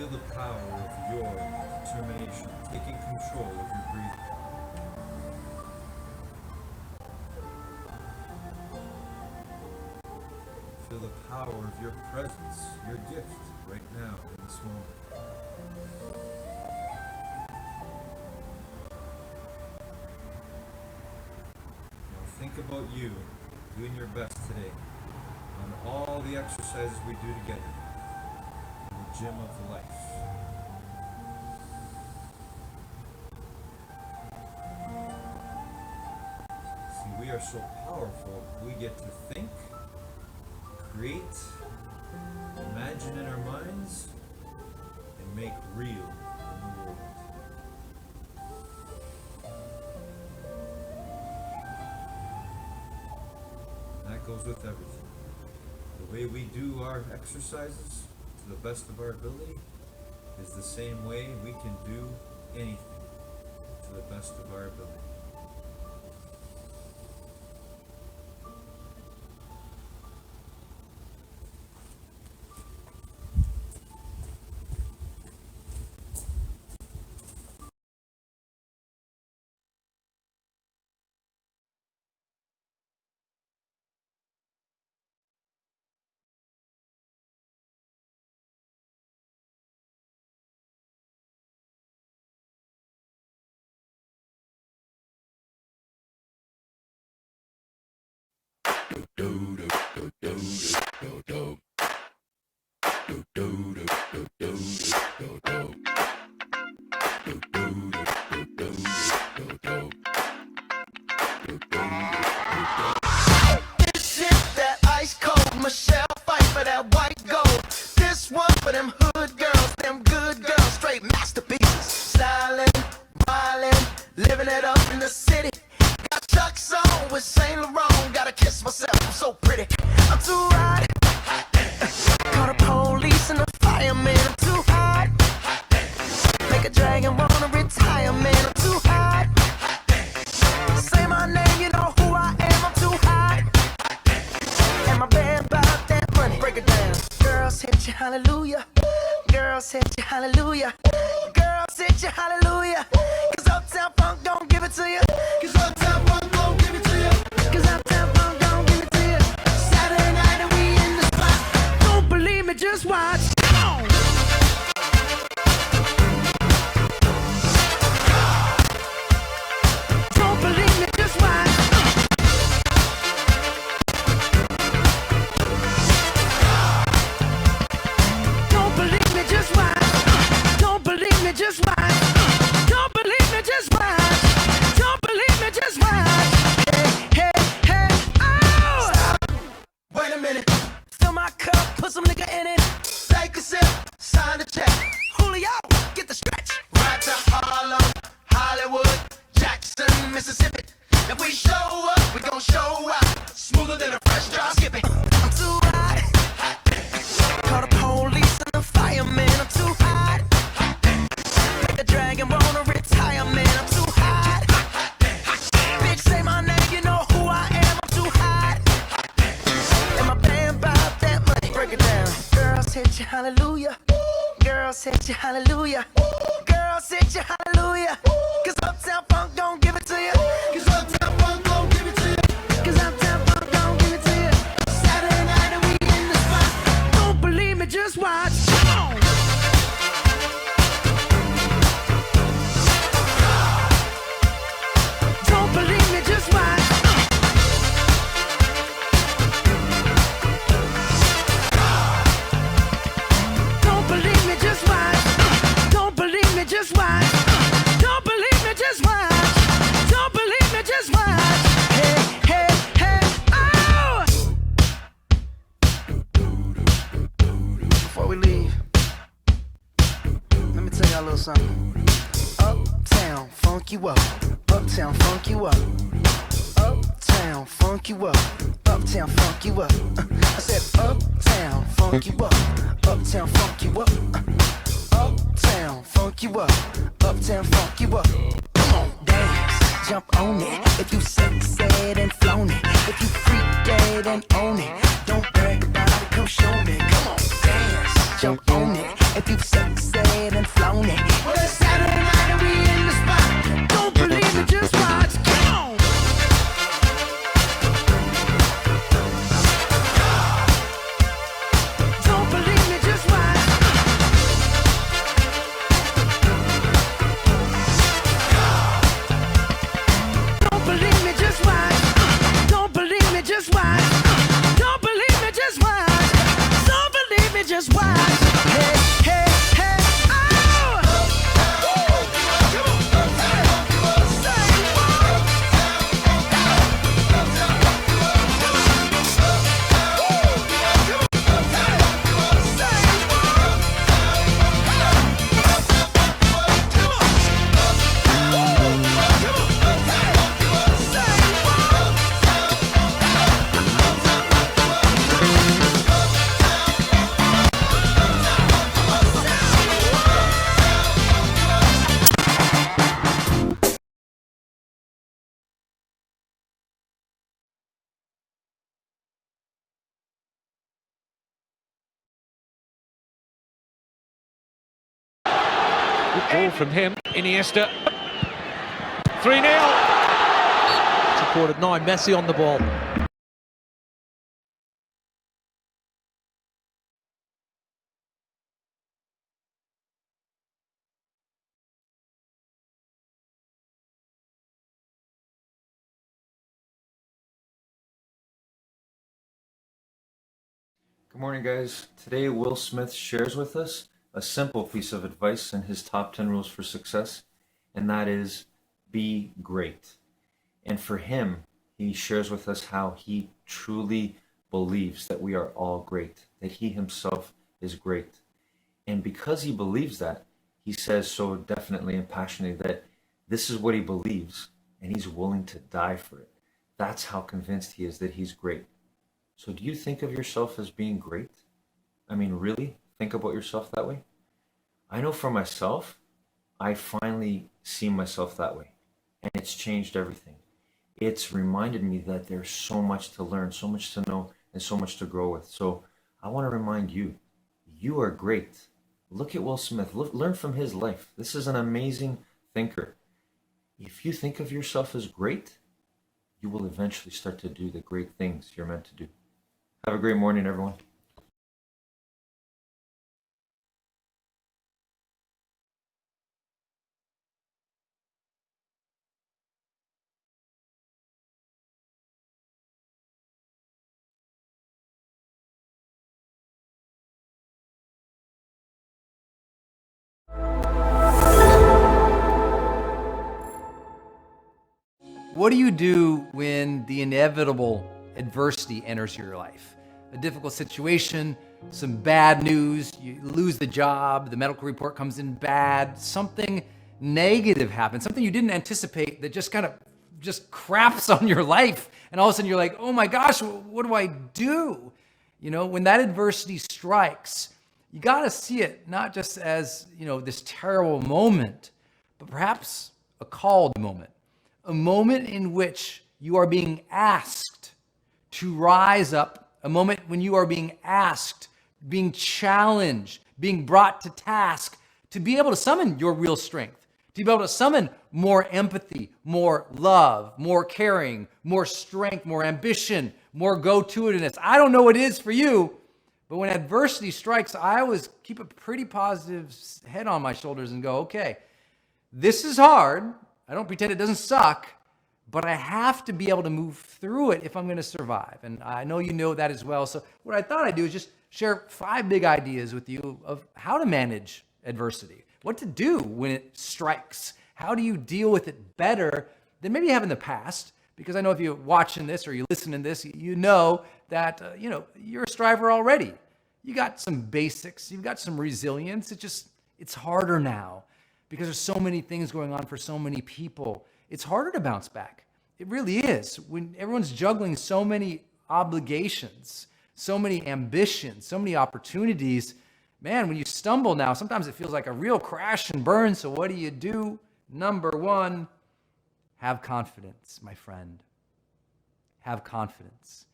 Feel the power of your determination taking control of your breathing. Feel the power of your presence, your gift right now in this moment. Now think about you doing your best today on all the exercises we do together in the gym of life. See, we are so powerful, we get to think, create, imagine in our minds, and make real in the world. And that goes with everything. The way we do our exercises to the best of our ability is the same way we can do anything to the best of our ability. Hallelujah, girls hit you, hallelujah, girls hit you, hallelujah, 'cause Uptown Funk don't give it to you, 'cause Uptown Funk don't give it to you, 'cause Uptown Funk don't give it to you. Saturday night and we in the spot, don't believe me, just watch. Don't believe me, just watch. Just watch. Don't believe me, just watch. Don't believe me, just watch. Don't believe me, just watch. Hey, hey, hey, oh! Stop. Wait a minute. Fill my cup, put some nigga in it. Take a sip, sign the check. Julio, get the stretch. Right to Harlem, Hollywood, Jackson, Mississippi. If we show up, we gon' show out. Smoother than a fresh drop. Skip it. I'm too hot. Call the police and the fireman. I'm too hot. Make the dragon wanna retire, man. I'm too hot. Bitch, say my name, you know who I am. I'm too hot. And my band bought that money. Break it down. Girls hit you, hallelujah. Girls hit you, hallelujah. Girls hit you, hallelujah. 'Cause Uptown Funk don't give it to you. 'Cause Uptown Funk don't give it to you. 'Cause Uptown Funk don't give it to you. Saturday night and we in the spot. Don't believe me, just watch. Come on. Don't believe me, just watch. Don't believe me, just watch. Don't believe me, just watch. Don't believe me, just watch. Don't believe me, just watch. Hey, hey, hey, oh! Before we leave, let me tell y'all a little something. Uptown, funk you up. Uptown, funk you up. Uptown, funk you up. Uptown, funk you up. I said uptown, funk you up. Uptown, funk you up. Uptown, funk you up. Uptown, funk you up. Come on, dance, jump on it. If you said and flown it. If you freak dead and own it. Don't brag about it, come show me. Come on, dance, jump on it. If you said Ball from him, Iniesta. 3-0. Supported 9, Messi on the ball. Good morning, guys. Today, Will Smith shares with us a simple piece of advice in his top 10 rules for success, and that is be great. And for him, he shares with us how he truly believes that we are all great, that he himself is great. And because he believes that, he says so definitely and passionately that this is what he believes, and he's willing to die for it. That's how convinced he is that he's great. So do you think of yourself as being great? I mean, really think about yourself that way? I know for myself, I finally see myself that way, and it's changed everything. It's reminded me that there's so much to learn, so much to know, and so much to grow with. So I want to remind you, you are great. Look at Will Smith. Learn from his life. This is an amazing thinker. If you think of yourself as great, you will eventually start to do the great things you're meant to do. Have a great morning, everyone. What do you do when the inevitable adversity enters your life? A difficult situation, some bad news, you lose the job, the medical report comes in bad, something negative happens, something you didn't anticipate that just craps on your life. And all of a sudden you're like, oh my gosh, what do I do? You know, when that adversity strikes, you got to see it not just as, this terrible moment, but perhaps a called moment. A moment in which you are being asked to rise up, a moment when you are being asked, being challenged, being brought to task to be able to summon your real strength, to be able to summon more empathy, more love, more caring, more strength, more ambition, more go-to-itiveness. I don't know what it is for you, but when adversity strikes, I always keep a pretty positive head on my shoulders and go, okay, this is hard. I don't pretend it doesn't suck, but I have to be able to move through it if I'm going to survive. And I know you know that as well. So what I thought I'd do is just share 5 big ideas with you of how to manage adversity, what to do when it strikes. How do you deal with it better than maybe you have in the past? Because I know if you're watching this or you listen to this, you know that, you're a striver already. You got some basics, you've got some resilience. It's harder now. Because there's so many things going on for so many people. It's harder to bounce back. It really is. When everyone's juggling so many obligations, so many ambitions, so many opportunities, man, when you stumble now, sometimes it feels like a real crash and burn. So what do? Number 1, have confidence, my friend. Have confidence.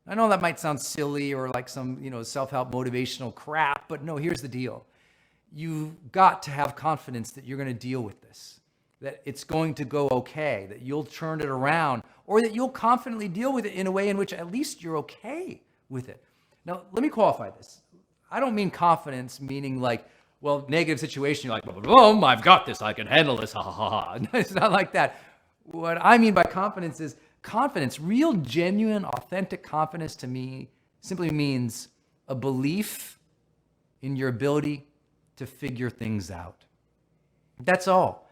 I know that might sound silly or like some, self-help motivational crap, but no, here's the deal. You've got to have confidence that you're going to deal with this, that it's going to go okay, that you'll turn it around, or that you'll confidently deal with it in a way in which at least you're okay with it. Now, let me qualify this. I don't mean confidence meaning like, well, negative situation, you're like, boom, I've got this, I can handle this, ha ha ha. It's not like that. What I mean by confidence is confidence, real, genuine, authentic confidence to me simply means a belief in your ability to figure things out. That's all.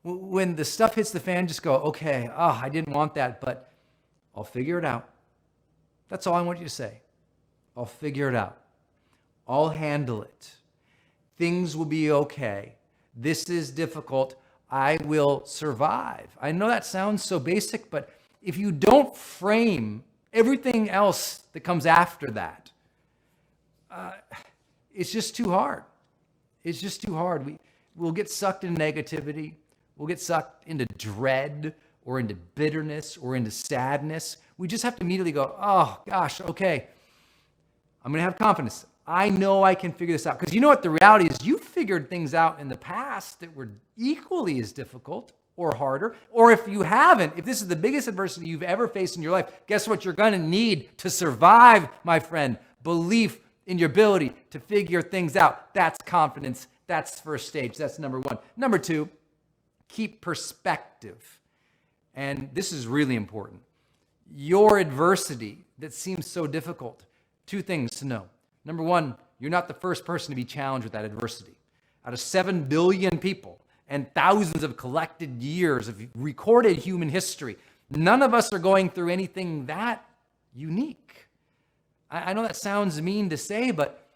When the stuff hits the fan, just go, okay, I didn't want that, but I'll figure it out. That's all I want you to say. I'll figure it out. I'll handle it. Things will be okay. This is difficult. I will survive. I know that sounds so basic, but if you don't frame everything else that comes after that, it's just too hard. It's just too hard. We'll get sucked into negativity. We'll get sucked into dread or into bitterness or into sadness. We just have to immediately go, oh gosh, okay, I'm going to have confidence. I know I can figure this out. Because you know what the reality is? You figured things out in the past that were equally as difficult or harder. Or if you haven't, if this is the biggest adversity you've ever faced in your life, guess what you're going to need to survive, my friend? Belief in your ability to figure things out. That's confidence. That's first stage. That's number one. Number two, keep perspective. And this is really important. Your adversity that seems so difficult, two things to know. Number one, you're not the first person to be challenged with that adversity. Out of 7 billion people and thousands of collected years of recorded human history, none of us are going through anything that unique. I know that sounds mean to say, but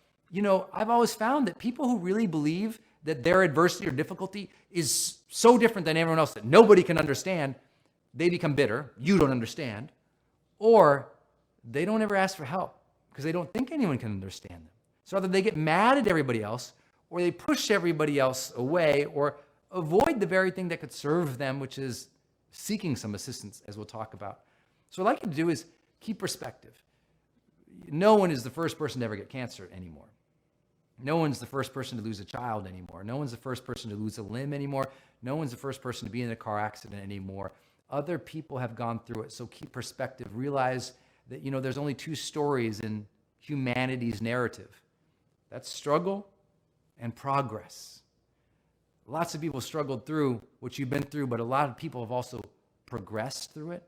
I've always found that people who really believe that their adversity or difficulty is so different than everyone else that nobody can understand, they become bitter. You don't understand. Or they don't ever ask for help because they don't think anyone can understand them. So either they get mad at everybody else, or they push everybody else away, or avoid the very thing that could serve them, which is seeking some assistance, as we'll talk about. So what I'd like you to do is keep perspective. No one is the first person to ever get cancer anymore. No one's the first person to lose a child anymore. No one's the first person to lose a limb anymore. No one's the first person to be in a car accident anymore. Other people have gone through it. So keep perspective. Realize that, there's only 2 stories in humanity's narrative. That's struggle and progress. Lots of people struggled through what you've been through, but a lot of people have also progressed through it.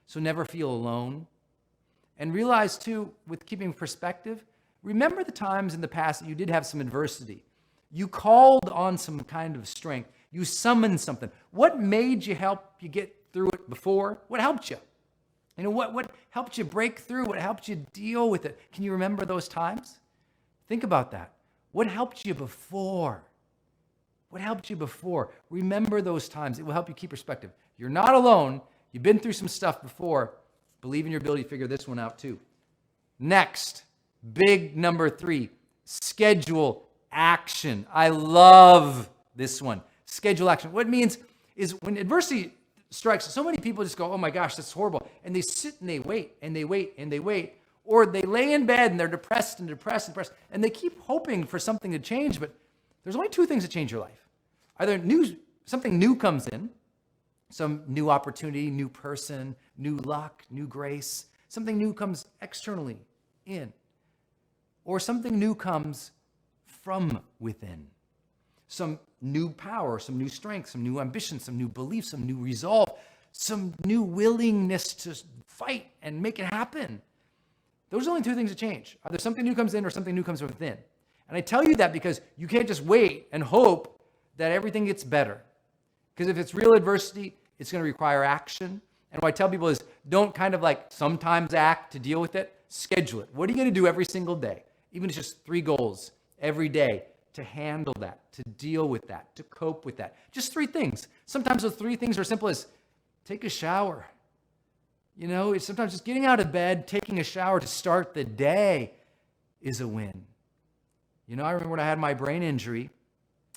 So never feel alone. And realize too, with keeping perspective, remember the times in the past that you did have some adversity. You called on some kind of strength. You summoned something. What made you help you get through it before? What helped you? What helped you break through? What helped you deal with it? Can you remember those times? Think about that. What helped you before? What helped you before? Remember those times. It will help you keep perspective. You're not alone. You've been through some stuff before. Believe in your ability to figure this one out too. Next, big number 3, schedule action. I love this one. Schedule action. What it means is when adversity strikes, so many people just go, oh my gosh, that's horrible. And they sit and they wait and they wait and they wait. Or they lay in bed and they're depressed and depressed and depressed. And they keep hoping for something to change, but there's only 2 things that change your life. Either something new comes in, some new opportunity, new person, new luck, new grace. Something new comes externally in. Or something new comes from within. Some new power, some new strength, some new ambition, some new belief, some new resolve, some new willingness to fight and make it happen. Those are only 2 things that change. Either something new comes in or something new comes from within. And I tell you that because you can't just wait and hope that everything gets better. Because if it's real adversity, it's going to require action. And what I tell people is don't kind of like sometimes act to deal with it. Schedule it. What are you going to do every single day? Even if it's just 3 goals every day to handle that, to deal with that, to cope with that. Just 3 things. Sometimes those 3 things are as simple as take a shower. It's sometimes just getting out of bed, taking a shower to start the day is a win. I remember when I had my brain injury,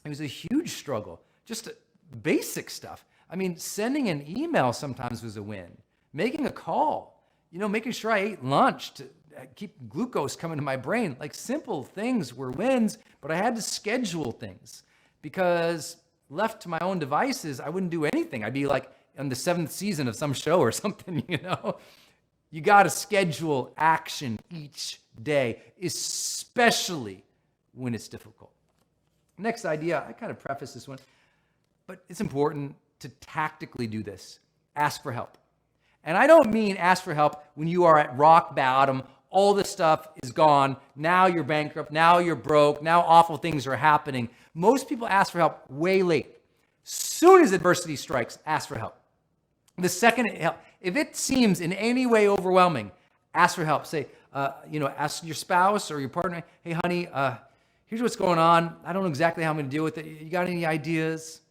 it was a huge struggle. Just basic stuff. Sending an email sometimes was a win. Making a call, making sure I ate lunch to keep glucose coming to my brain. Like simple things were wins, but I had to schedule things because left to my own devices, I wouldn't do anything. I'd be like on the 7th season of some show or something, You got to schedule action each day, especially when it's difficult. Next idea, I kind of preface this one, but it's important to tactically do this. Ask for help. And I don't mean ask for help when you are at rock bottom, all this stuff is gone, now you're bankrupt, now you're broke, now awful things are happening. Most people ask for help way late. Soon as adversity strikes, ask for help. The second help, if it seems in any way overwhelming, ask for help. Say, ask your spouse or your partner, hey honey, here's what's going on. I don't know exactly how I'm going to deal with it. You got any ideas?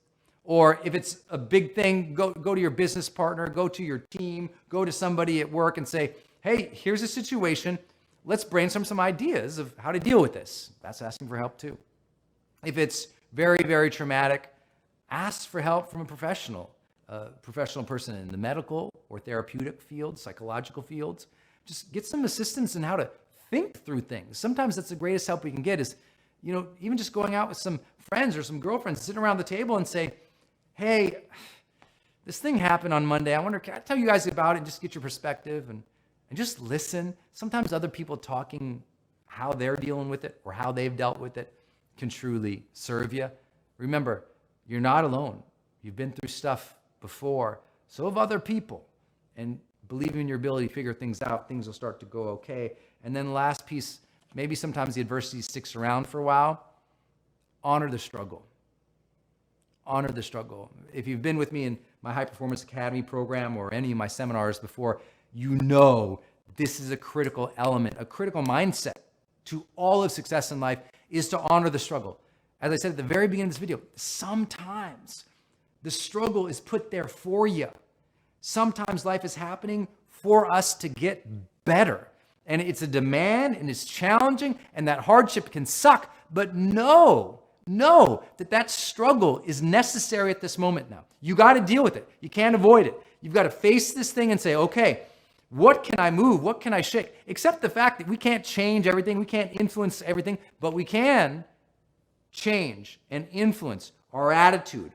Or if it's a big thing, go to your business partner, go to your team, go to somebody at work and say, hey, here's a situation. Let's brainstorm some ideas of how to deal with this. That's asking for help too. If it's very, very traumatic, ask for help from a professional person in the medical or therapeutic fields, psychological fields. Just get some assistance in how to think through things. Sometimes that's the greatest help we can get is, even just going out with some friends or some girlfriends, sitting around the table and say, hey, this thing happened on Monday. I wonder, can I tell you guys about it and just get your perspective and just listen? Sometimes other people talking how they're dealing with it or how they've dealt with it can truly serve you. Remember, you're not alone. You've been through stuff before. So have other people. And believe in your ability to figure things out. Things will start to go okay. And then the last piece, maybe sometimes the adversity sticks around for a while. Honor the struggle. Honor the struggle. If you've been with me in my High Performance Academy program or any of my seminars before, you know this is a critical element, a critical mindset to all of success in life is to honor the struggle. As I said at the very beginning of this video, sometimes the struggle is put there for you. Sometimes life is happening for us to get better. And it's a demand and it's challenging and that hardship can suck, but know that struggle is necessary at this moment now. You got to deal with it. You can't avoid it. You've got to face this thing and say, okay, what can I move? What can I shake? Except the fact that we can't change everything. We can't influence everything, but we can change and influence our attitude,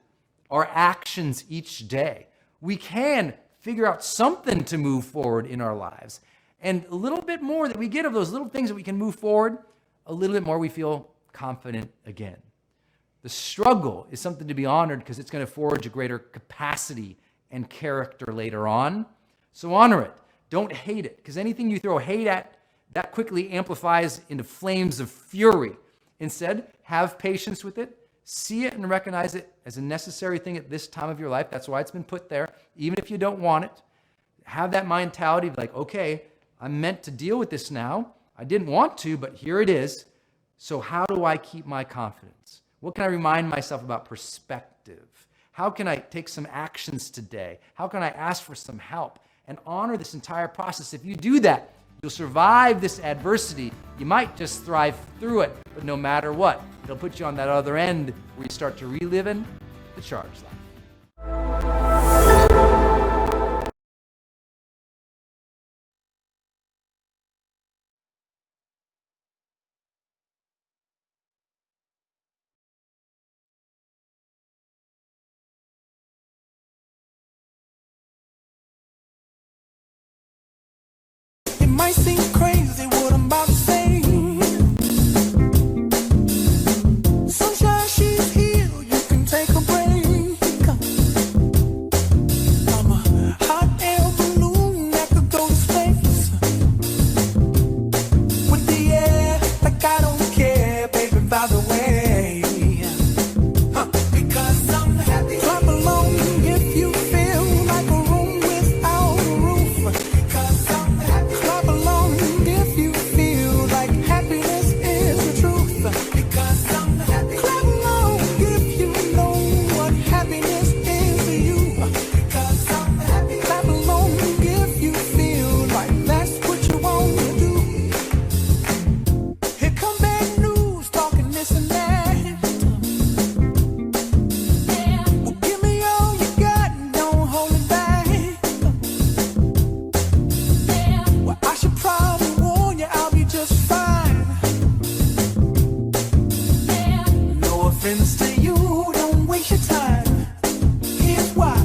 our actions each day. We can figure out something to move forward in our lives. And a little bit more that we get of those little things that we can move forward, a little bit more we feel confident again. The struggle is something to be honored because it's going to forge a greater capacity and character later on. So honor it. Don't hate it, because anything you throw hate at, that quickly amplifies into flames of fury. Instead, have patience with it. See it and recognize it as a necessary thing at this time of your life. That's why it's been put there, even if you don't want it. Have that mentality of like, okay, I'm meant to deal with this now. I didn't want to, but here it is. So how do I keep my confidence? What can I remind myself about perspective? How can I take some actions today? How can I ask for some help? And honor this entire process. If you do that, you'll survive this adversity. You might just thrive through it, but no matter what, it'll put you on that other end where you start to relive in the charged life. It might seem crazy what I'm about to say. Sunshine, she's here, you can take a break. I'm a hot air balloon that could go to space. With the air, like I don't care, baby, by the way. Because I'm happy. Clap along if you feel like a room without a roof. Because I'm happy. Clap along if you feel like happiness is the truth. Because I'm happy. Clap along if you know what happiness is to you. Because I'm happy. Clap along if you feel like that's what you want to do. Here come bad news, talking this and that. Well, give me all you got and don't hold it back. Well, I should probably warn you, I'll be just fine. No offense to you, don't waste your time. Here's why.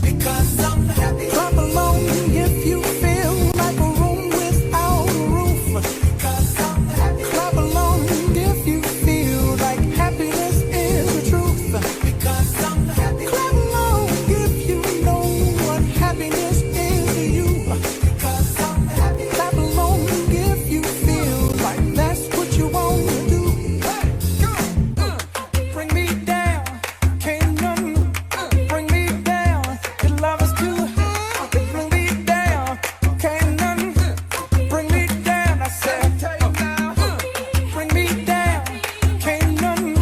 Because I'm happy. Clap along if you feel like a room without a roof. Because I'm happy. Clap along if you feel like happiness is the truth. Because I'm happy. Clap along if you know what happiness is to you. Because I'm happy. Clap along if you feel like that's what you want to do. Bring me down, can't none bring me down. Your love is too high. Bring me down, can't none bring me down. I said, bring me down, can't none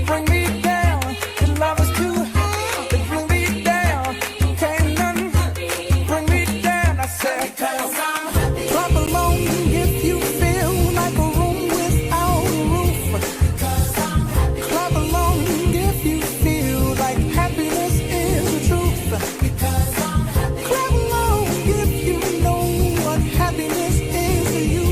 bring me down. Your love is too high. Bring me down, can't none bring me down. I said, clap along if you feel like a room without a roof. Clap along if you feel like happiness is the truth. Clap along if you know what happiness is to you.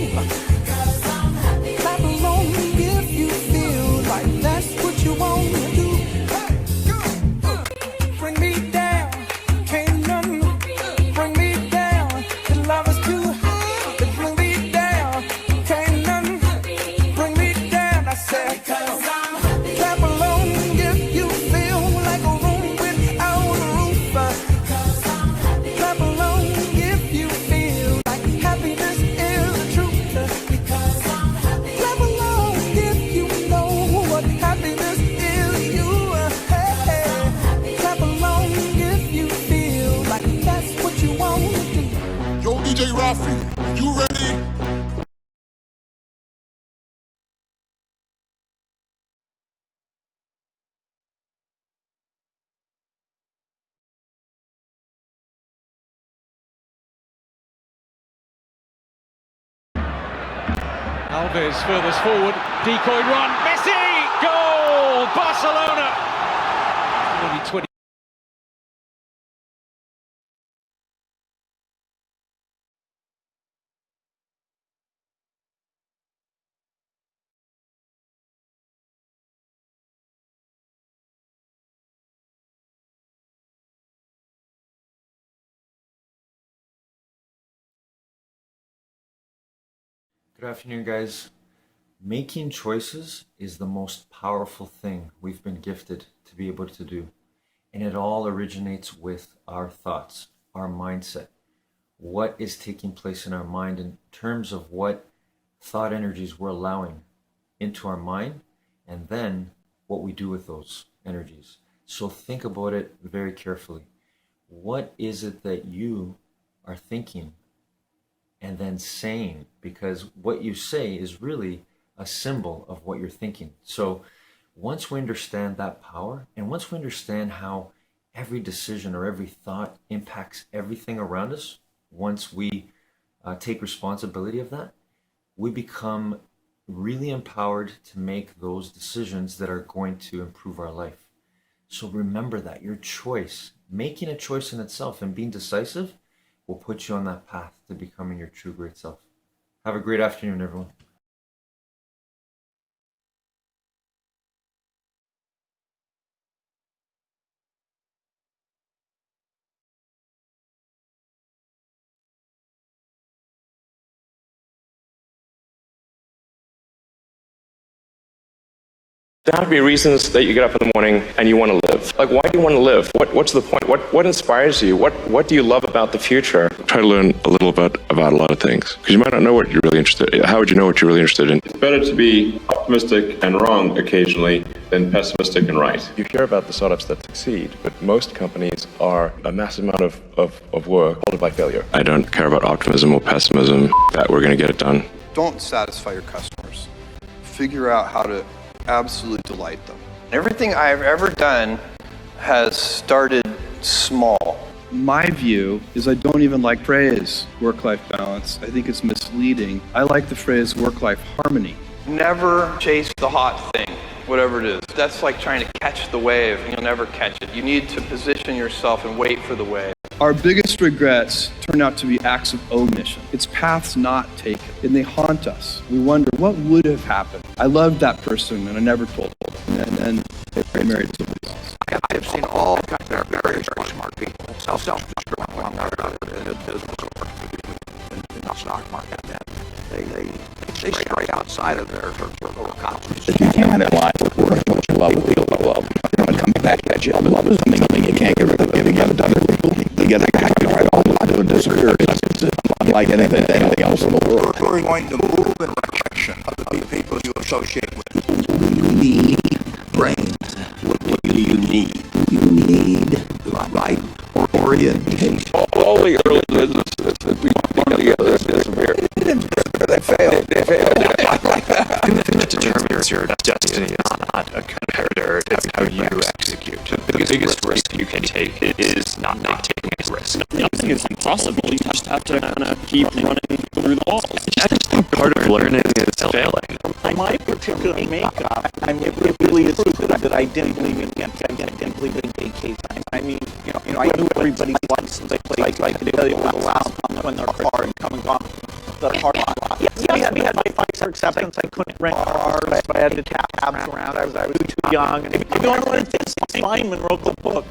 Rafi, you ready? Alves furthest forward, decoy run, Messi, goal, Barcelona. Only 20. Good afternoon, guys. Making choices is the most powerful thing we've been gifted to be able to do. And it all originates with our thoughts, our mindset. What is taking place in our mind in terms of what thought energies we're allowing into our mind, and then what we do with those energies. So think about it very carefully. What is it that you are thinking and then saying? Because what you say is really a symbol of what you're thinking. So once we understand that power, and once we understand how every decision or every thought impacts everything around us, once we take responsibility of that, we become really empowered to make those decisions that are going to improve our life. So remember that your choice, making a choice in itself and being decisive, will put you on that path to becoming your true great self. Have a great afternoon, everyone. There have to be reasons that you get up in the morning and you want to live. Like, why do you want to live? What's the point? What inspires you? What do you love about the future? Try to learn a little bit about a lot of things, because you might not know what you're really interested in. How would you know what you're really interested in? It's better to be optimistic and wrong occasionally than pessimistic and right. You hear about the startups that succeed, but most companies are a massive amount of work followed by failure. I don't care about optimism or pessimism. That we're going to get it done. Don't satisfy your customers. Figure out how to absolutely delight them. Everything I've ever done has started small. My view is I don't even like phrase work-life balance. I think it's misleading. I like the phrase work-life harmony. Never chase the hot thing, whatever it is. That's like trying to catch the wave, and you'll never catch it. You need to position yourself and wait for the wave. Our biggest regrets turn out to be acts of omission. It's paths not taken, and they haunt us. We wonder what would have happened. I loved that person, and I never told them. And then they married somebody else. I have seen all kinds of very smart people self-destruct one another in the business or in the stock market. They stray outside of their circle of competence. You can't align with work, what you love, what you love. You know, coming back to that job, love is something you can't get rid of. You get it done. You get it back. You know, all of it disappears. It's unlike anything else in the world. We're going to move in the direction of the people you associate with. You need brains. What do you need? You need the right orientation. All the early businesses that we put together disappeared. They failed. To determine your destiny is not a comparator, it's how you execute. The biggest risk you can take is not taking a risk. Nothing is impossible, you just have to kind of keep running through the walls. I just think part of learning is failing. My particular makeup, I mean, it really is true that I didn't believe in vacation time. I mean, I knew everybody's license plate. I could tell you what allows when their car and come and gone. The parking lot. Yeah, we had my fire acceptance. I couldn't rent cars. I had to tap tabs around. I was too young. And if you don't know what it is, Feynman wrote the book.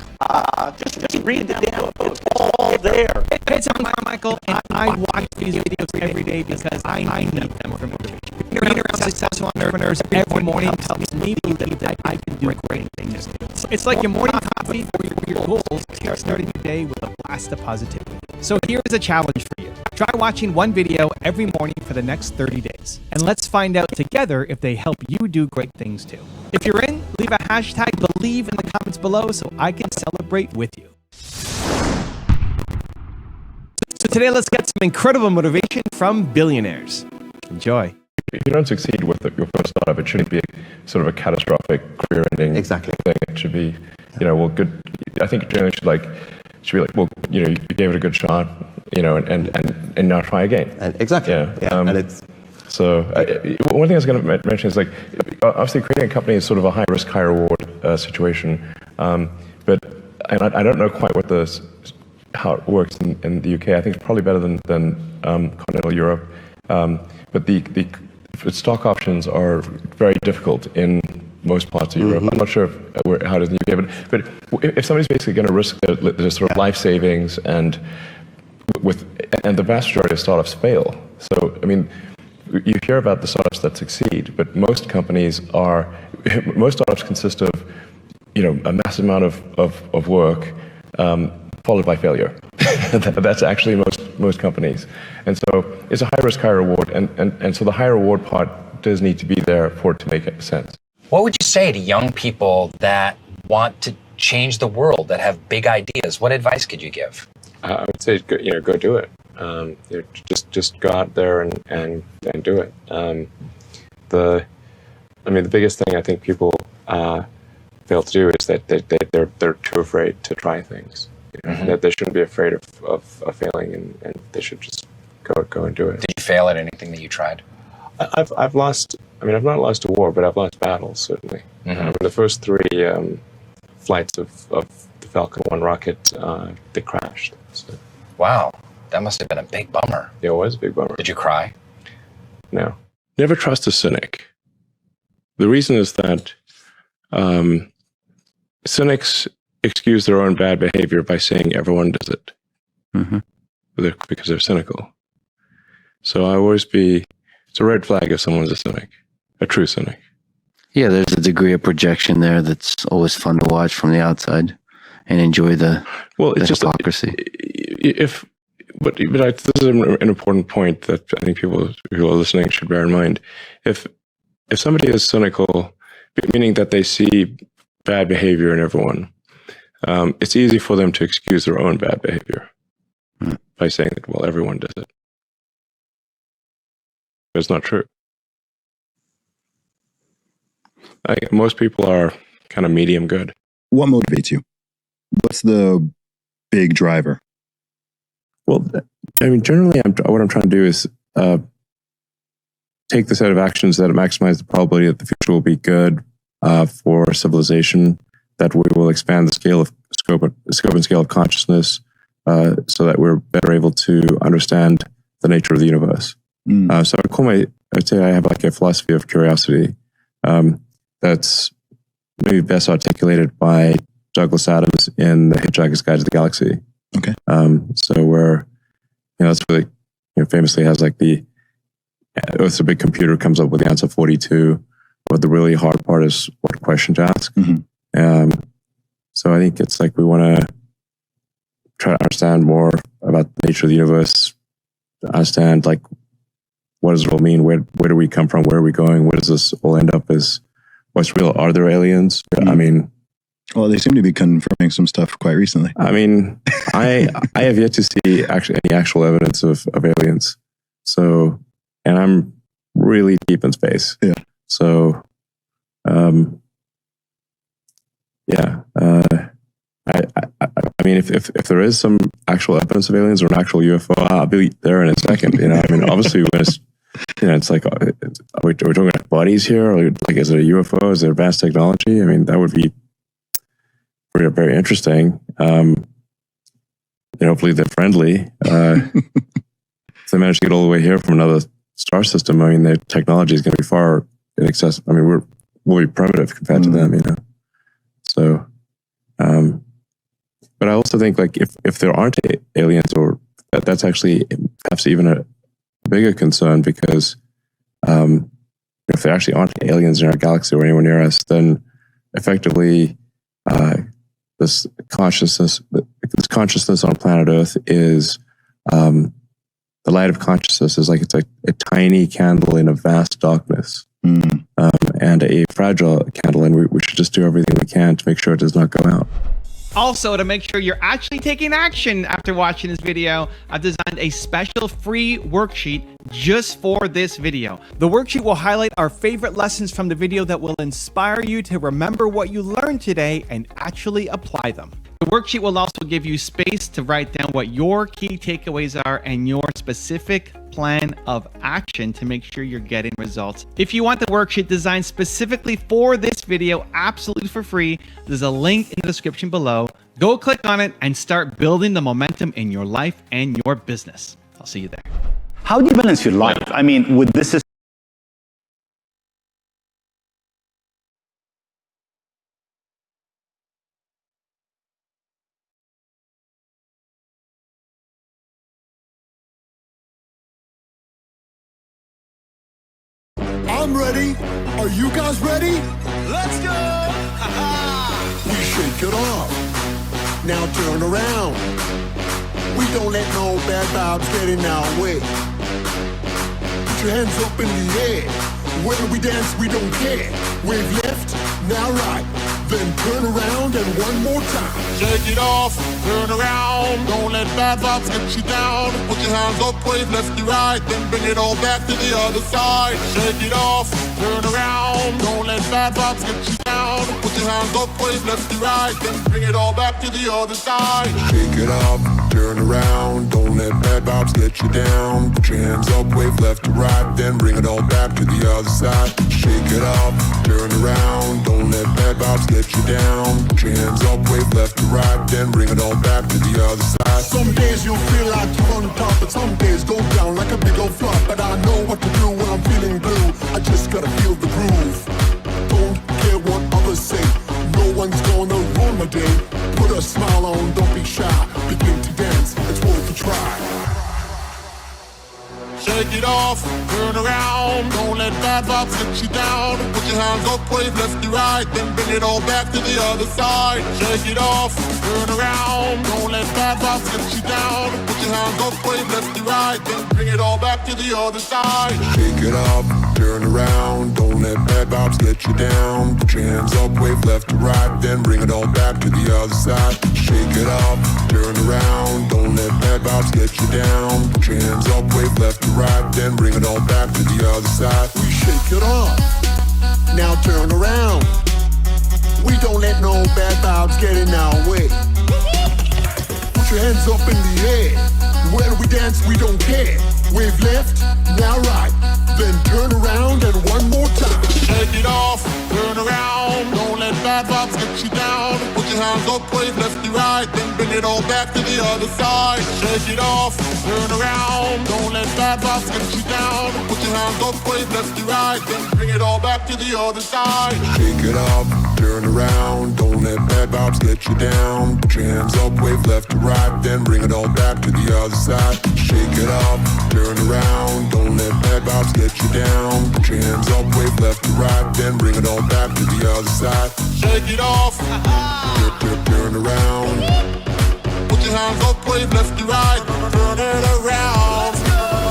Just read the damn book. It's all there. Hey, it's Michael, and I watch these videos every day because I need them for motivation. Being around successful entrepreneurs every morning helps me believe that I can do great things. It's like your morning coffee for your goals, starting your day with a blast of positivity. So here's a challenge for you. Try watching one video every morning for the next 30 days. And let's find out together if they help you do great things too. If you're in, leave a hashtag believe in the comments below so I can celebrate with you. So today, let's get some incredible motivation from billionaires. Enjoy. If you don't succeed with your first startup, it shouldn't be sort of a catastrophic career-ending Exactly. thing. It should be, well, good. I think generally should be like, well, you gave it a good shot, and now try again. Exactly. Yeah. And it's. So one thing I was going to mention is obviously creating a company is sort of a high risk, high reward situation. But I don't know quite how it works in the UK. I think it's probably better than continental Europe. But the stock options are very difficult in most parts of Europe. I'm not sure how it is in the UK, but if somebody's basically going to risk their sort of life savings and the vast majority of startups fail. So, I mean, you hear about the startups that succeed, but most startups consist of, a massive amount of work, followed by failure. That's actually most companies. And so it's a high risk, high reward. And so the high reward part does need to be there for it to make sense. What would you say to young people that want to change the world, that have big ideas? What advice could you give? I would say, go do it. Just go out there and do it. The biggest thing I think people fail to do is that they're too afraid to try things. That they shouldn't be afraid of failing, and they should just go and do it. Did you fail at anything that you tried? I've lost. I've not lost a war, but I've lost battles certainly. The first 3 flights of the Falcon 1 rocket, they crashed. So. Wow, that must have been a big bummer. Yeah, it was a big bummer. Did you cry? No. Never trust a cynic. The reason is that cynics excuse their own bad behavior by saying everyone does it, because they're cynical. So it's a red flag if someone's a cynic, a true cynic. Yeah, there's a degree of projection there that's always fun to watch from the outside and enjoy the hypocrisy. But this is an important point that I think people who are listening should bear in mind. If somebody is cynical, meaning that they see bad behavior in everyone, it's easy for them to excuse their own bad behavior by saying that, well, everyone does it. But it's not true. Most people are kind of medium good. What motivates you? What's the big driver? Well, generally, what I'm trying to do is take the set of actions that maximize the probability that the future will be good for civilization, that we will expand the scope and scale of consciousness, so that we're better able to understand the nature of the universe. So I'd say I have like a philosophy of curiosity that's maybe best articulated by Douglas Adams in The Hitchhiker's Guide to the Galaxy. Okay. So where, that's really, famously has like Earth's a big computer comes up with the answer 42, but the really hard part is what question to ask. So I think it's like we want to try to understand more about the nature of the universe, to understand like what does it all mean, where do we come from, where are we going, where does this all end up, what's real, are there aliens? Well, they seem to be confirming some stuff quite recently. I have yet to see any actual evidence of aliens. So, and I'm really deep in space. Yeah. So, if there is some actual evidence of aliens or an actual UFO, I'll be there in a second. Obviously, it's like, are we talking about bodies here? Or like, is it a UFO? Is it advanced technology? That would be very, very interesting. Hopefully they're friendly. If they manage to get all the way here from another star system, their technology is going to be far in excess. We'll be primitive compared to them, So, but I also think like if there aren't aliens, or that's actually perhaps even a bigger concern, because if there actually aren't aliens in our galaxy or anywhere near us, then effectively this consciousness on planet Earth is the light of consciousness is like it's a tiny candle in a vast darkness, and a fragile candle, and we should just do everything we can to make sure it does not go out. Also, to make sure you're actually taking action after watching this video, I've designed a special free worksheet just for this video. The worksheet will highlight our favorite lessons from the video that will inspire you to remember what you learned today and actually apply them. The worksheet will also give you space to write down what your key takeaways are and your specific plan of action to make sure you're getting results. If you want the worksheet designed specifically for this video absolutely for free, there's a link in the description below. Go click on it and start building the momentum in your life and your business. I'll see you there. How do you balance your life? I mean, with this I'm ready. Are you guys ready? Let's go! We shake it off. Now turn around. We don't let no bad vibes get in our way. Put your hands up in the air. When we dance, we don't care. Wave left, now right. Then turn around and one more time. Shake it off, turn around. Don't let bad vibes get you down. Put your hands up, wave left to right. Then bring it all back to the other side. Shake it off, turn around. Don't let bad vibes get you down. Put your hands up, wave left to right. Then bring it all back to the other side. Shake it off, turn around. Don't let bad vibes get you down. Put your hands up, wave left to right. Then bring it all back to the other side. Shake it off, turn around. Don't let bad vibes get you down. Put your hands up, wave left to right. Then bring it all back to the other side. Some days you'll feel like you're on top, but some days go down like a big old flop. But I know what to do when I'm feeling blue. I just gotta feel the groove. Don't care what others say. No one's gonna ruin my day. Put a smile on, don't be shy. Begin to dance, it's worth a try. Shake it off, turn around. Don't let bad vibes get you down. Put your hands up, wave left to right. Then bring it all back to the other side. Shake it off, turn around. Don't let bad vibes get you down. Put your hands up, wave left to right. Then bring it all back to the other side. Shake it off, turn around. Don't let bad vibes get you down. Put your hands up, wave left to right. Then bring it all back to the other side. Shake it off, turn around. Don't let bad vibes get you down. Put your hands up, wave left to right. Then bring it all back to the other side. We shake it off. Now turn around. We don't let no bad vibes get in our way. Put your hands up in the air. When we dance, we don't care. Wave left, now right. Then turn around and one more time. Shake it off, turn around. Don't let bad vibes get you down. Put your hands up, wave left to right. Then bring it all back to the other side. Shake it off, turn around. Don't let bad vibes get you down. Put your hands up, wave left to right. Then bring it all back to the other side. Shake it off, turn around. Don't let bad vibes get you down. Put your hands up, wave left to right. Then bring it all back to the other side. Shake it off, turn around. Don't let bad vibes get you down. Put your hands up, wave left to right. Then bring it all back to the other side. Shake it off, turn around. Put your hands up, wave left to right. Turn it around.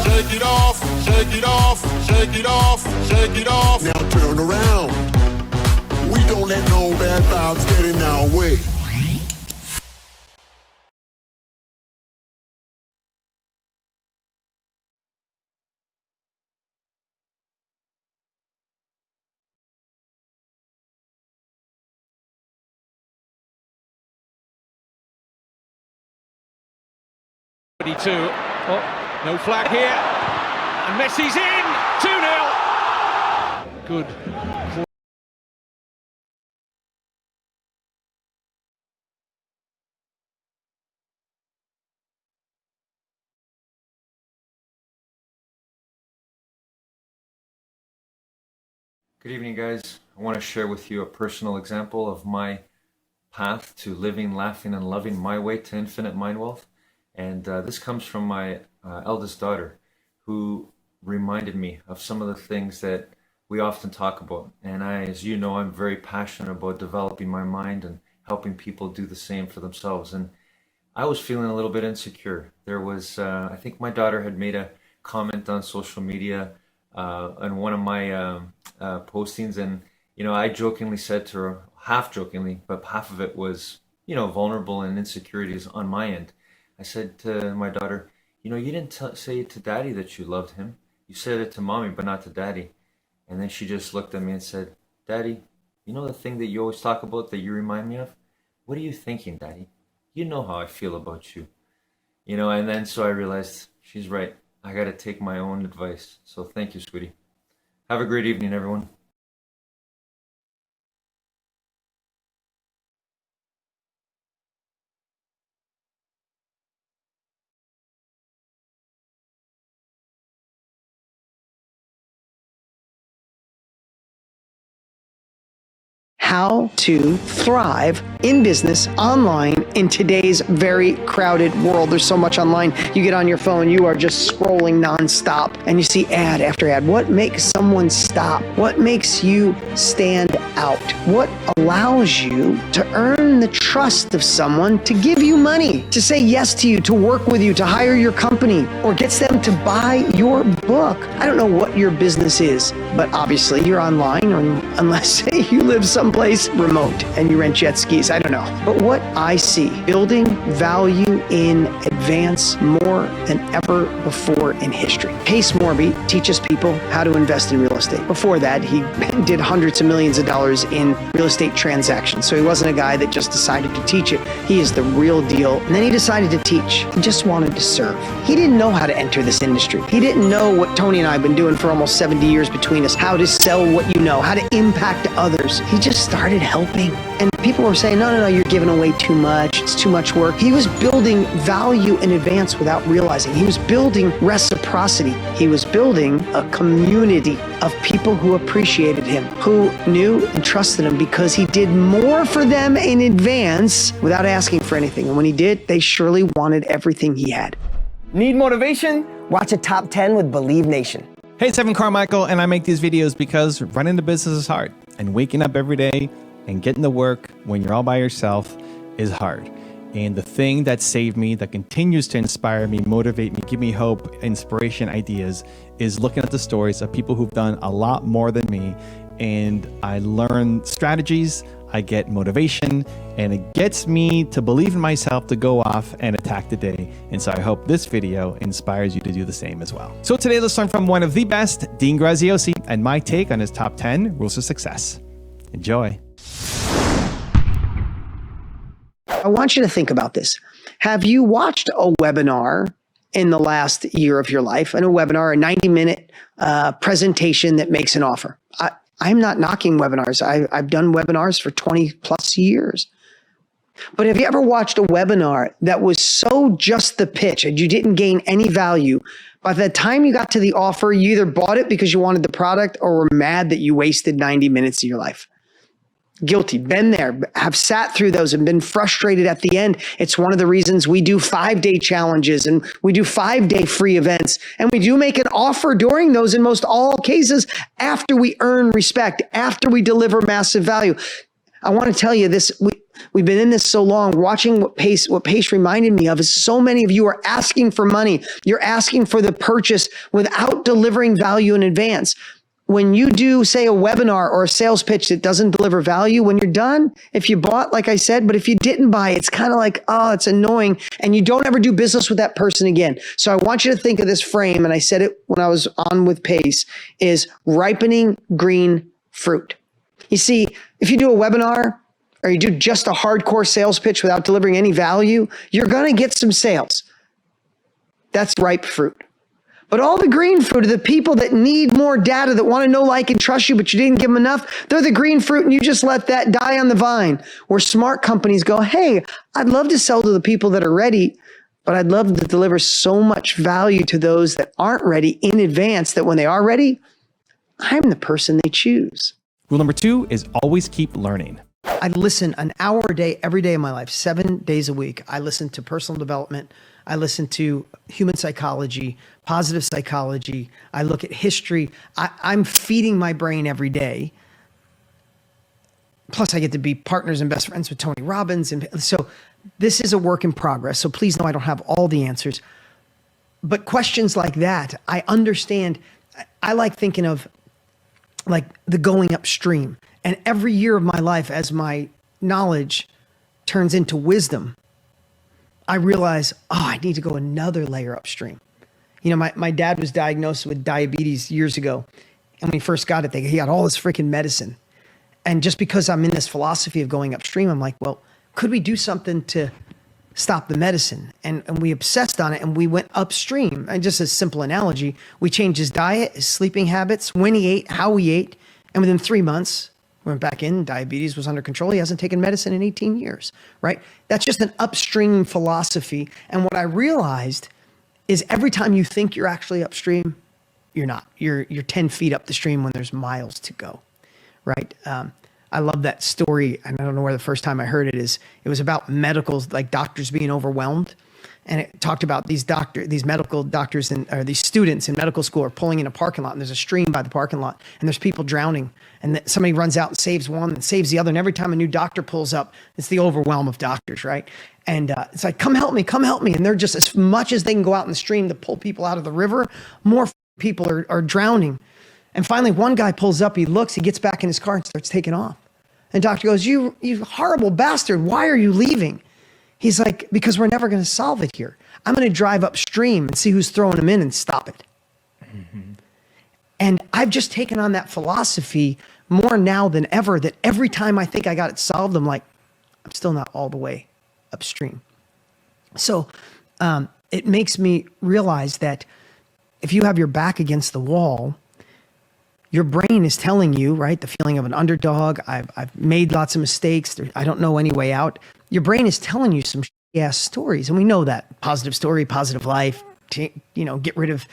Shake it off, shake it off, shake it off, shake it off. Now turn around. We don't let no bad vibes get in our way. Oh, no flag here. And Messi's in. 2-0. Good. Good evening, guys. I want to share with you a personal example of my path to living, laughing, and loving my way to infinite mind wealth. And this comes from my eldest daughter, who reminded me of some of the things that we often talk about. And as you know, I'm very passionate about developing my mind and helping people do the same for themselves. And I was feeling a little bit insecure. There was, I think my daughter had made a comment on social media on one of my postings, and I jokingly said to her, half jokingly, but half of it was vulnerable and insecurities on my end. I said to my daughter, you didn't say to daddy that you loved him. You said it to mommy, but not to daddy. And then she just looked at me and said, Daddy, the thing that you always talk about that you remind me of? What are you thinking, Daddy? You know how I feel about you. And then so I realized she's right. I got to take my own advice. So thank you, sweetie. Have a great evening, everyone. How to thrive in business online in today's very crowded world. There's so much online. You get on your phone, you are just scrolling nonstop, and you see ad after ad. What makes someone stop? What makes you stand out? What allows you to earn the trust of someone to give you money, to say yes to you, to work with you, to hire your company, or gets them to buy your book? I don't know what your business is, but obviously you're online, or unless say you live someplace remote and you rent jet skis. I don't know. But what I see, building value in advance more than ever before in history. Pace Morby teaches people how to invest in real estate. Before that, he did hundreds of millions of dollars in real estate transactions. So he wasn't a guy that just decided to teach it. He is the real deal. And then he decided to teach. He just wanted to serve. He didn't know how to enter this industry. He didn't know what Tony and I have been doing for almost 70 years between us, how to sell what you know, how to impact others. He just started helping. And people were saying, no, you're giving away too much. It's too much work. He was building value in advance without realizing. He was building reciprocity. He was building a community of people who appreciated him, who knew and trusted him because he did more for them in advance without asking for anything. And when he did, they surely wanted everything he had. Need motivation? Watch a top 10 with Believe Nation. Hey, it's Evan Carmichael, and I make these videos because running the business is hard, and waking up every day and getting to work when you're all by yourself is hard. And the thing that saved me, that continues to inspire me, motivate me, give me hope, inspiration, ideas, is looking at the stories of people who've done a lot more than me. And I learn strategies, I get motivation, and it gets me to believe in myself to go off and attack the day. And so I hope this video inspires you to do the same as well. So today, let's learn from one of the best, Dean Graziosi, and my take on his top 10 rules of success. Enjoy. I want you to think about this. Have you watched a webinar in the last year of your life? And a webinar, a 90-minute presentation that makes an offer. I'm not knocking webinars. I've done webinars for 20 plus years. But have you ever watched a webinar that was so just the pitch and you didn't gain any value? By the time you got to the offer, you either bought it because you wanted the product or were mad that you wasted 90 minutes of your life. Guilty, been there, have sat through those and been frustrated at the end. It's one of the reasons we do 5-day challenges and we do 5-day free events. And we do make an offer during those in most all cases after we earn respect, after we deliver massive value. I want to tell you this, we've been in this so long, watching what Pace reminded me of is so many of you are asking for money. You're asking for the purchase without delivering value in advance. When you do, say, a webinar or a sales pitch that doesn't deliver value, when you're done, if you bought, like I said, but if you didn't buy, it's kind of like, oh, it's annoying, and you don't ever do business with that person again. So I want you to think of this frame, and I said it when I was on with Pace, is ripening green fruit. You see, if you do a webinar or you do just a hardcore sales pitch without delivering any value, you're going to get some sales. That's ripe fruit. But all the green fruit are the people that need more data, that want to know, like, and trust you, but you didn't give them enough. They're the green fruit, and you just let that die on the vine. Where smart companies go, hey, I'd love to sell to the people that are ready, but I'd love to deliver so much value to those that aren't ready in advance that when they are ready, I'm the person they choose. Rule number 2 is always keep learning. I listen an hour a day, every day of my life, 7 days a week. I listen to personal development. I listen to human psychology, positive psychology. I look at history. I'm feeding my brain every day. Plus, I get to be partners and best friends with Tony Robbins. And so this is a work in progress. So please know I don't have all the answers. But questions like that, I understand. I like thinking of like the going upstream. And every year of my life, as my knowledge turns into wisdom, I realize, I need to go another layer upstream. You know, my dad was diagnosed with diabetes years ago. And when he first got it, he got all this freaking medicine. And just because I'm in this philosophy of going upstream, I'm like, well, could we do something to stop the medicine? And we obsessed on it and we went upstream. And just a simple analogy, we changed his diet, his sleeping habits, when he ate, how he ate. And within 3 months, we went back in, diabetes was under control. He hasn't taken medicine in 18 years, right? That's just an upstream philosophy. And what I realized is every time you think you're actually upstream, you're not. You're 10 feet up the stream when there's miles to go, right? I love that story. And I don't know where the first time I heard it is. It was about medicals, like doctors being overwhelmed. And it talked about these medical doctors or these students in medical school are pulling in a parking lot and there's a stream by the parking lot and there's people drowning. And somebody runs out and saves one and saves the other. And every time a new doctor pulls up, it's the overwhelm of doctors, right? And it's like, come help me, come help me. And they're just, as much as they can go out in the stream to pull people out of the river, more people are drowning. And finally, one guy pulls up, he looks, he gets back in his car and starts taking off. And doctor goes, you horrible bastard, why are you leaving? He's like, because we're never going to solve it here. I'm going to drive upstream and see who's throwing them in and stop it. Mm-hmm. And I've just taken on that philosophy more now than ever, that every time I think I got it solved, I'm like, I'm still not all the way upstream. So it makes me realize that if you have your back against the wall, your brain is telling you, right, the feeling of an underdog, I've made lots of mistakes, I don't know any way out. Your brain is telling you some ass stories. And we know that. Positive story, positive life, get rid of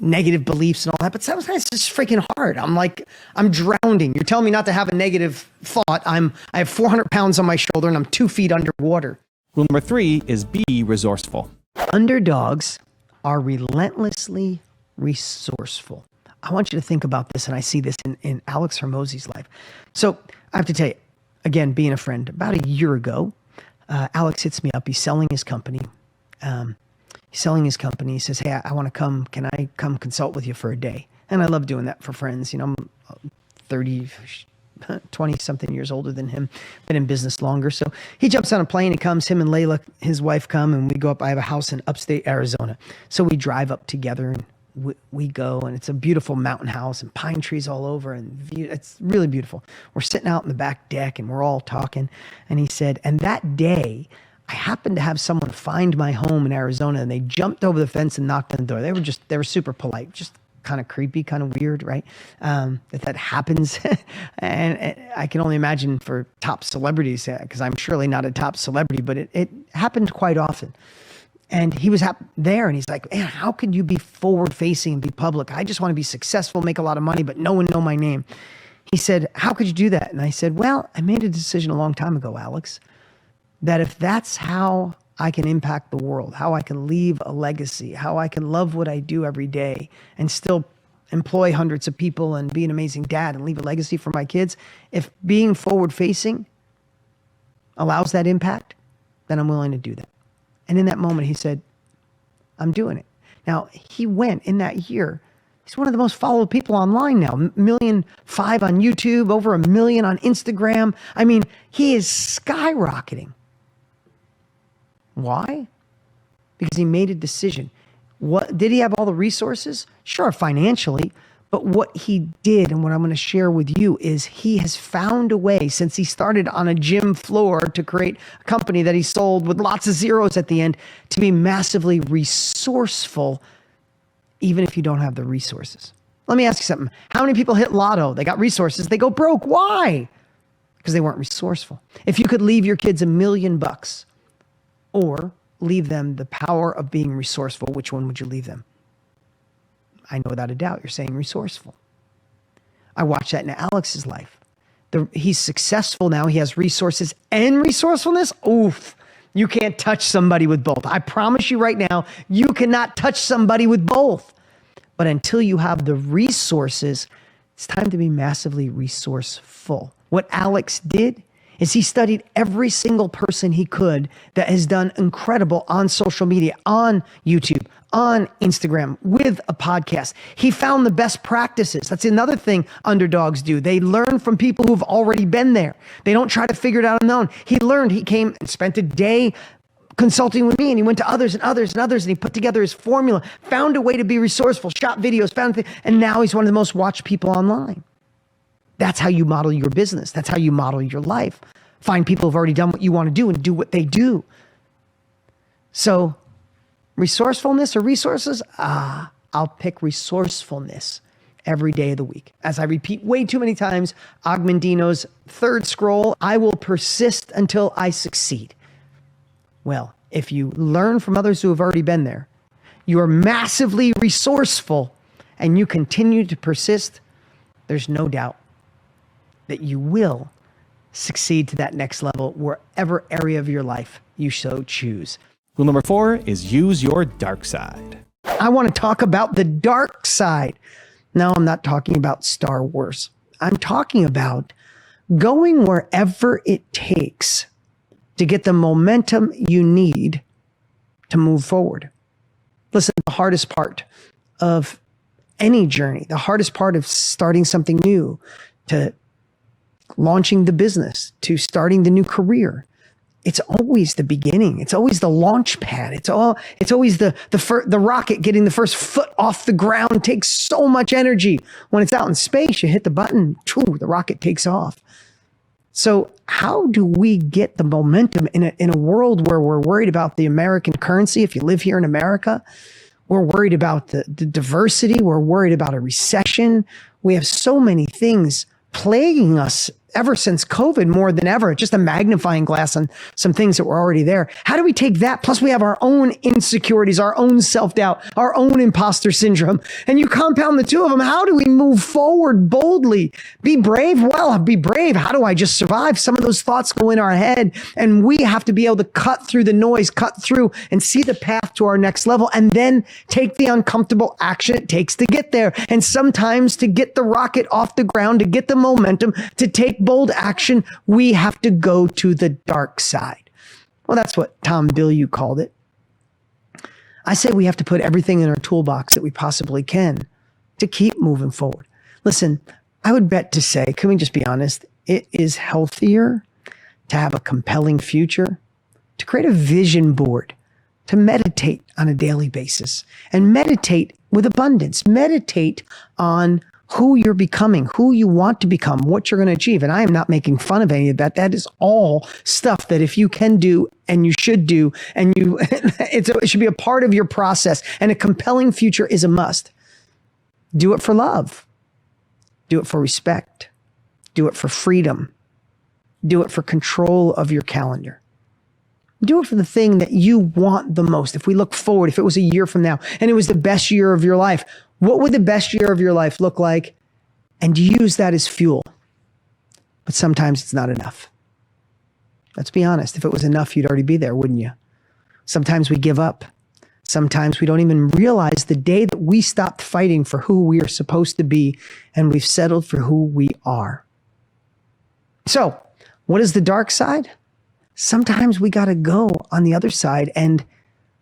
negative beliefs and all that. But sometimes it's just freaking hard. I'm drowning. You're telling me not to have a negative thought. I have 400 pounds on my shoulder and I'm 2 feet underwater. Rule number 3 is be resourceful. Underdogs are relentlessly resourceful. I want you to think about this, and I see this in Alex Hormozi's life. So I have to tell you, again, being a friend, about a year ago, Alex hits me up. He's selling his company. He says, hey, I want to come. Can I come consult with you for a day? And I love doing that for friends. I'm 20-something years older than him, been in business longer. So he jumps on a plane, he comes, him and Layla, his wife, come, and we go up. I have a house in upstate Arizona. So we drive up together and we go, and it's a beautiful mountain house and pine trees all over, and it's really beautiful. We're sitting out in the back deck and we're all talking. And he said, and that day I happened to have someone find my home in Arizona, and they jumped over the fence and knocked on the door. They were super polite, just kind of creepy, kind of weird, right? That happens. and I can only imagine for top celebrities, because I'm surely not a top celebrity, but it happened quite often. And he was there, and he's like, man, how can you be forward facing and be public? I just want to be successful, make a lot of money, but no one know my name. He said, how could you do that? And I said, well, I made a decision a long time ago, Alex, that if that's how I can impact the world, how I can leave a legacy, how I can love what I do every day and still employ hundreds of people and be an amazing dad and leave a legacy for my kids, if being forward facing allows that impact, then I'm willing to do that. And in that moment, he said, I'm doing it. Now, he went in that year. He's one of the most followed people online now. 1.5 million on YouTube, over 1 million on Instagram. I mean, he is skyrocketing. Why? Because he made a decision. What did he have all the resources? Sure, financially. But what he did, and what I'm going to share with you, is he has found a way, since he started on a gym floor, to create a company that he sold with lots of zeros at the end, to be massively resourceful, even if you don't have the resources. Let me ask you something. How many people hit lotto? They got resources. They go broke. Why? Because they weren't resourceful. If you could leave your kids $1 million or leave them the power of being resourceful, which one would you leave them? I know without a doubt you're saying resourceful. I watched that in Alex's life. He's successful now. He has resources and resourcefulness. Oof. You can't touch somebody with both. I promise you right now, you cannot touch somebody with both. But until you have the resources, it's time to be massively resourceful. What Alex did is he studied every single person he could that has done incredible on social media, on YouTube, on Instagram, with a podcast. He found the best practices. That's another thing underdogs do. They learn from people who've already been there. They don't try to figure it out on their own. He learned, he came and spent a day consulting with me, and he went to others and others and others, and he put together his formula, found a way to be resourceful, shot videos, and now he's one of the most watched people online. That's how you model your business. That's how you model your life. Find people who've already done what you want to do and do what they do. So resourcefulness or resources? I'll pick resourcefulness every day of the week. As I repeat way too many times, Agmendino's third scroll, I will persist until I succeed. Well, if you learn from others who have already been there, you are massively resourceful, and you continue to persist, there's no doubt that you will succeed to that next level, wherever area of your life you so choose. Rule number 4 is use your dark side. I want to talk about the dark side. No, I'm not talking about Star Wars. I'm talking about going wherever it takes to get the momentum you need to move forward. Listen, the hardest part of any journey, the hardest part of starting something new, to launching the business, to starting the new career, it's always the beginning. It's always the launch pad. It's always the rocket getting the first foot off the ground. Takes so much energy. When it's out in space, you hit the button, the rocket takes off. So how do we get the momentum in a world where we're worried about the American currency? If you live here in America, we're worried about the diversity. We're worried about a recession. We have so many things plaguing us ever since COVID, more than ever, just a magnifying glass on some things that were already there. How do we take that? Plus we have our own insecurities, our own self-doubt, our own imposter syndrome, and you compound the two of them. How do we move forward boldly? Be brave? Well, be brave. How do I just survive? Some of those thoughts go in our head, and we have to be able to cut through the noise, cut through and see the path to our next level, and then take the uncomfortable action it takes to get there. And sometimes to get the rocket off the ground, to get the momentum, to take bold action, we have to go to the dark side. Well, that's what Tom Bilyeu called it. I say we have to put everything in our toolbox that we possibly can to keep moving forward. Listen, I would bet to say, can we just be honest? It is healthier to have a compelling future, to create a vision board, to meditate on a daily basis, and meditate with abundance. Meditate on who you're becoming, who you want to become, what you're going to achieve. And I am not making fun of any of that. That is all stuff that if you can do and you should do, and it should be a part of your process. And a compelling future is a must. Do it for love. Do it for respect. Do it for freedom. Do it for control of your calendar. Do it for the thing that you want the most. If we look forward, if it was a year from now and it was the best year of your life, what would the best year of your life look like? And use that as fuel. But sometimes it's not enough. Let's be honest. If it was enough, you'd already be there, wouldn't you? Sometimes we give up. Sometimes we don't even realize the day that we stopped fighting for who we are supposed to be, and we've settled for who we are. So, what is the dark side? Sometimes we got to go on the other side and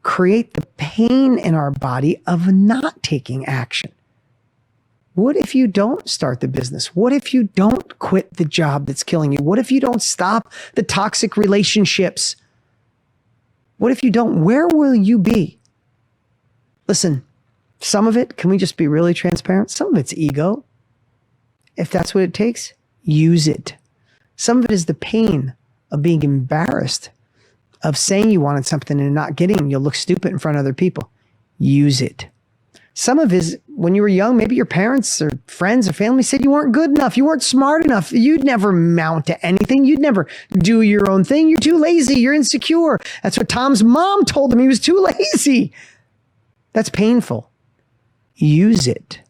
create the pain in our body of not taking action. What if you don't start the business? What if you don't quit the job that's killing you? What if you don't stop the toxic relationships? What if you don't? Where will you be? Listen, some of it, can we just be really transparent? Some of it's ego. If that's what it takes, use it. Some of it is the pain of being embarrassed, of saying you wanted something and not getting it. You'll look stupid in front of other people. Use it. Some of it is when you were young, maybe your parents or friends or family said you weren't good enough. You weren't smart enough. You'd never mount to anything. You'd never do your own thing. You're too lazy. You're insecure. That's what Tom's mom told him. He was too lazy. That's painful. Use it.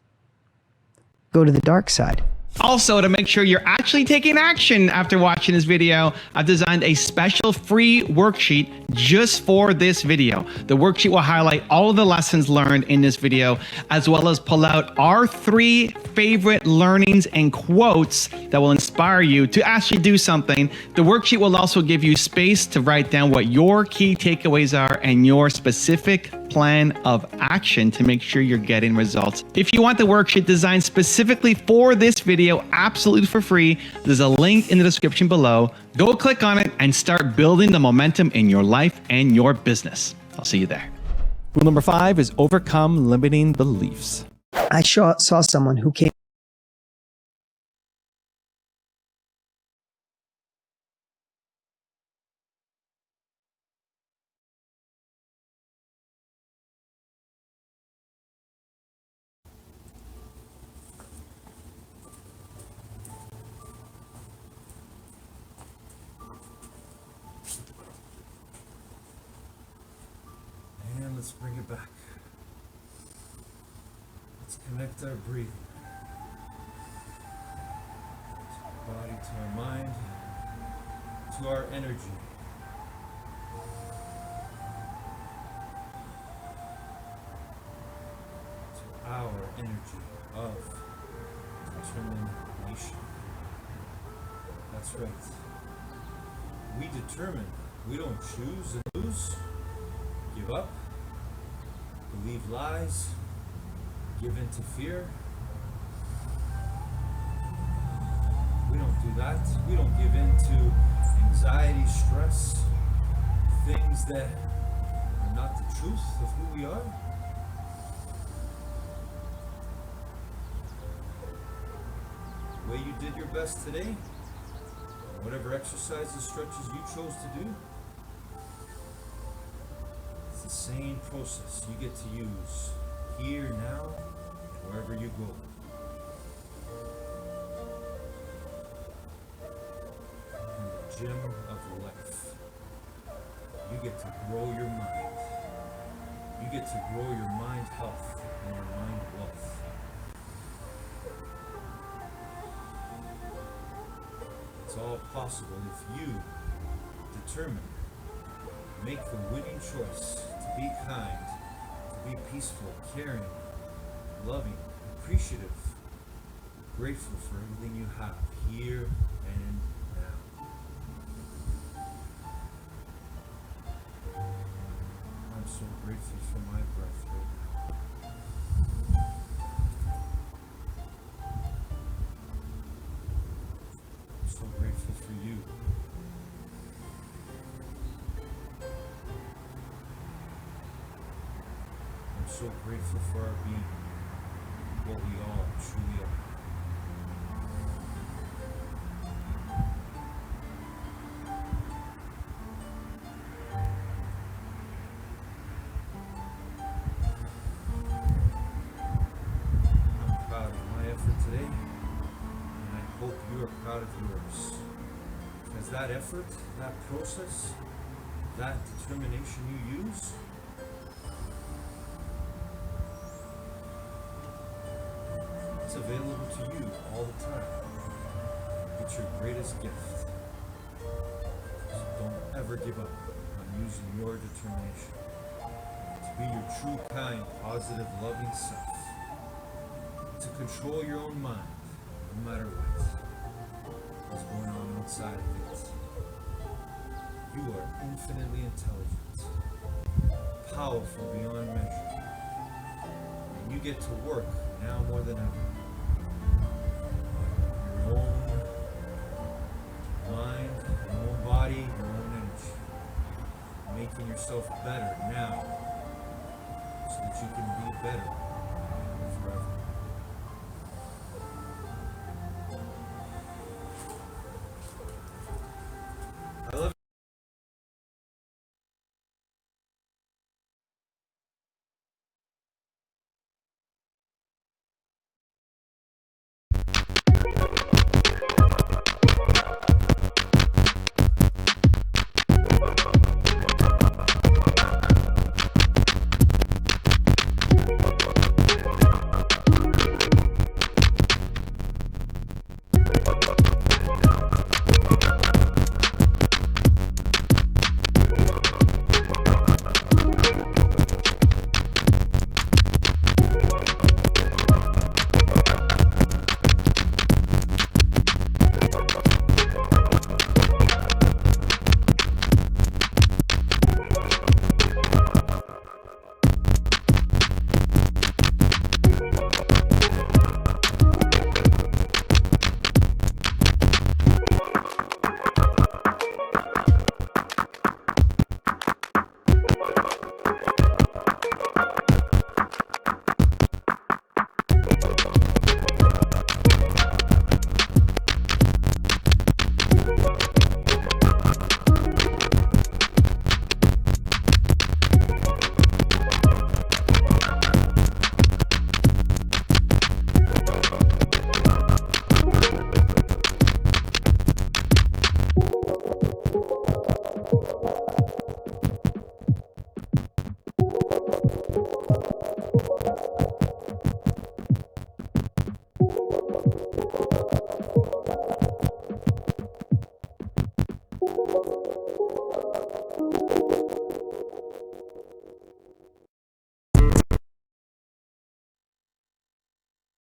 Go to the dark side. Also, to make sure you're actually taking action after watching this video, I've designed a special free worksheet just for this video. The worksheet will highlight all of the lessons learned in this video, as well as pull out our 3 favorite learnings and quotes that will inspire you to actually do something. The worksheet will also give you space to write down what your key takeaways are and your specific plan of action to make sure you're getting results. If you want the worksheet designed specifically for this video, absolutely for free, there's a link in the description below. Go click on it and start building the momentum in your life and your business. I'll see you there. Rule number 5 is overcome limiting beliefs. I saw someone who came. And let's bring it back. Let's connect our breathing to our body, to our mind, to our energy. To our energy of determination. That's right. We determine. We don't choose and lose. Give up, believe lies, give in to fear. We don't do that. We don't give in to anxiety, stress, things that are not the truth of who we are. The way you did your best today, whatever exercises, stretches you chose to do, the same process you get to use here, now, wherever you go. In the gym of life, you get to grow your mind. You get to grow your mind health and your mind wealth. It's all possible if you determine, make the winning choice to be kind, to be peaceful, caring, loving, appreciative, grateful for everything you have here and now. I'm so grateful for my breath right now. I'm so grateful for you. So grateful for our being, what we all truly are. I'm proud of my effort today, and I hope you are proud of yours. Because that effort, that process, that determination you use, it's available to you all the time. It's your greatest gift. So don't ever give up on using your determination to be your true, kind, positive, loving self. To control your own mind, no matter what's going on outside of it. You are infinitely intelligent, powerful beyond measure, and you get to work now more than ever. Your own mind, your own body, your own energy. Making yourself better now so that you can be better